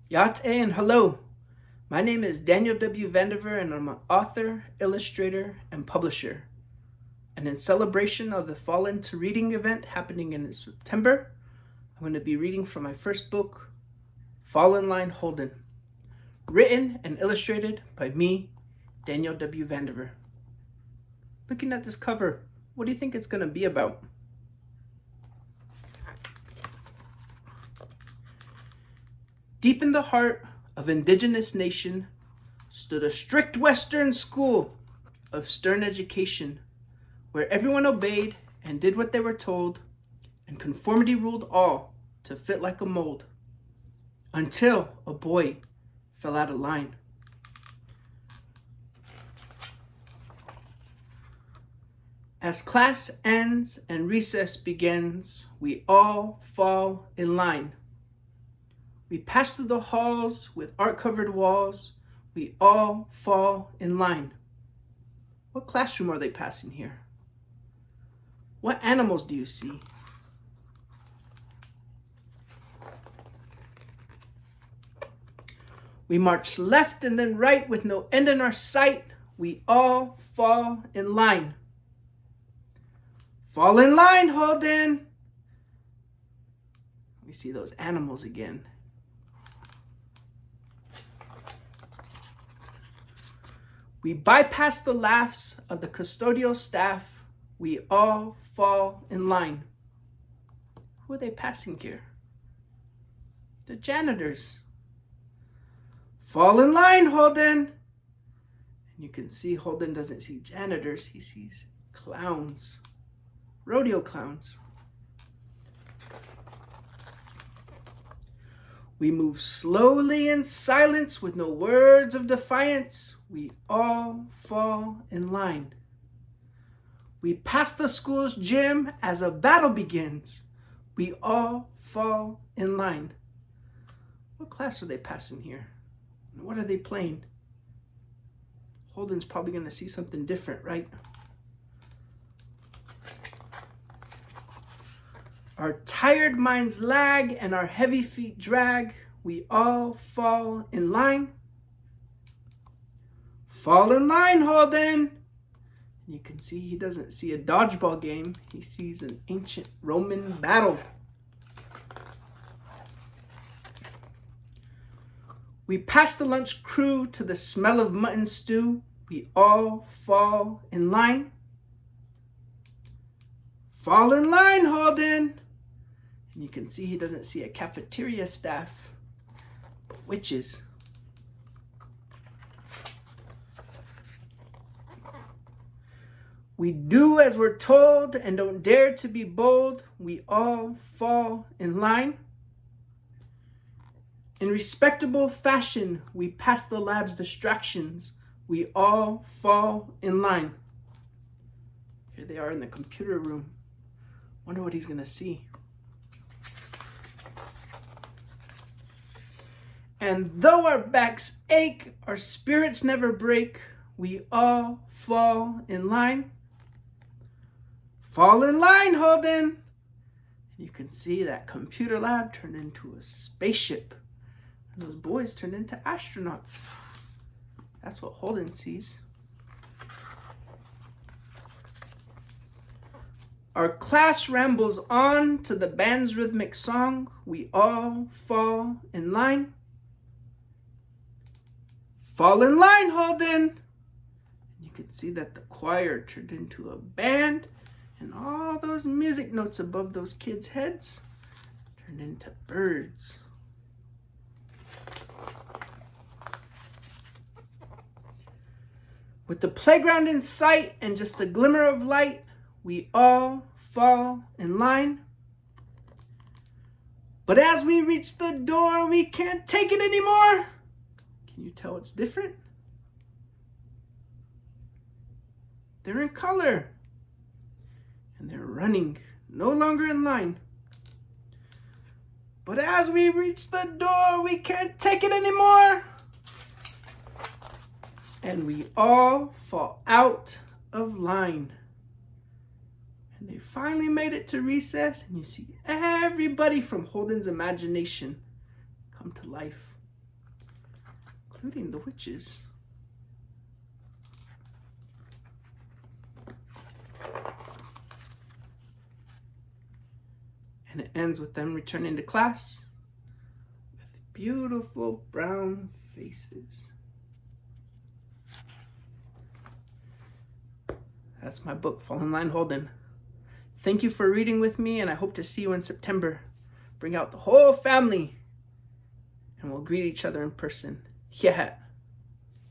Yate and hello. My name is Daniel W. Vandever and I'm an author, illustrator, and publisher. And in celebration of the Fall Into Reading event happening in September, I'm going to be reading from my first book, Fall in Line Holden, written and illustrated by me, Daniel W. Vandever. Looking at this cover, what do you think it's going to be about? Deep in the heart of indigenous nation stood a strict Western school of stern education, where everyone obeyed and did what they were told, and conformity ruled all to fit like a mold, until a boy fell out of line. As class ends and recess begins, we all fall in line. We pass through the halls with art-covered walls. We all fall in line. What classroom are they passing here? What animals do you see? We march left and then right with no end in our sight. We all fall in line. Fall in line, Holden. We see those animals again. We bypass the laughs of the custodial staff. We all fall in line. Who are they passing here? The janitors. Fall in line, Holden. And you can see Holden doesn't see janitors, he sees clowns, rodeo clowns. We move slowly in silence with no words of defiance. We all fall in line. We pass the school's gym as a battle begins. We all fall in line. What class are they passing here? And what are they playing? Holden's probably going to see something different, right? Our tired minds lag and our heavy feet drag. We all fall in line. Fall in line, Holden. You can see he doesn't see a dodgeball game. He sees an ancient Roman battle. We pass the lunch crew to the smell of mutton stew. We all fall in line. Fall in line, Holden. And you can see he doesn't see a cafeteria staff, but witches. We do as we're told and don't dare to be bold. We all fall in line. In respectable fashion, we pass the lab's distractions. We all fall in line. Here they are in the computer room. Wonder what he's going to see. And though our backs ache, our spirits never break. We all fall in line. Fall in line, Holden. You can see that computer lab turned into a spaceship. And those boys turned into astronauts. That's what Holden sees. Our class rambles on to the band's rhythmic song. We all fall in line. Fall in line, Holden. You can see that the choir turned into a band. And all those music notes above those kids' heads turned into birds. With the playground in sight and just a glimmer of light, we all fall in line. But as we reach the door, we can't take it anymore. Can you tell it's different? They're in color. And they're running, no longer in line. But as we reach the door, we can't take it anymore. And we all fall out of line. And they finally made it to recess, and you see everybody from Holden's imagination come to life. including the witches. And it ends with them returning to class with beautiful brown faces. That's my book, Fall in Line, Holden. Thank you for reading with me, and I hope to see you in September. Bring out the whole family, and we'll greet each other in person. Yeah.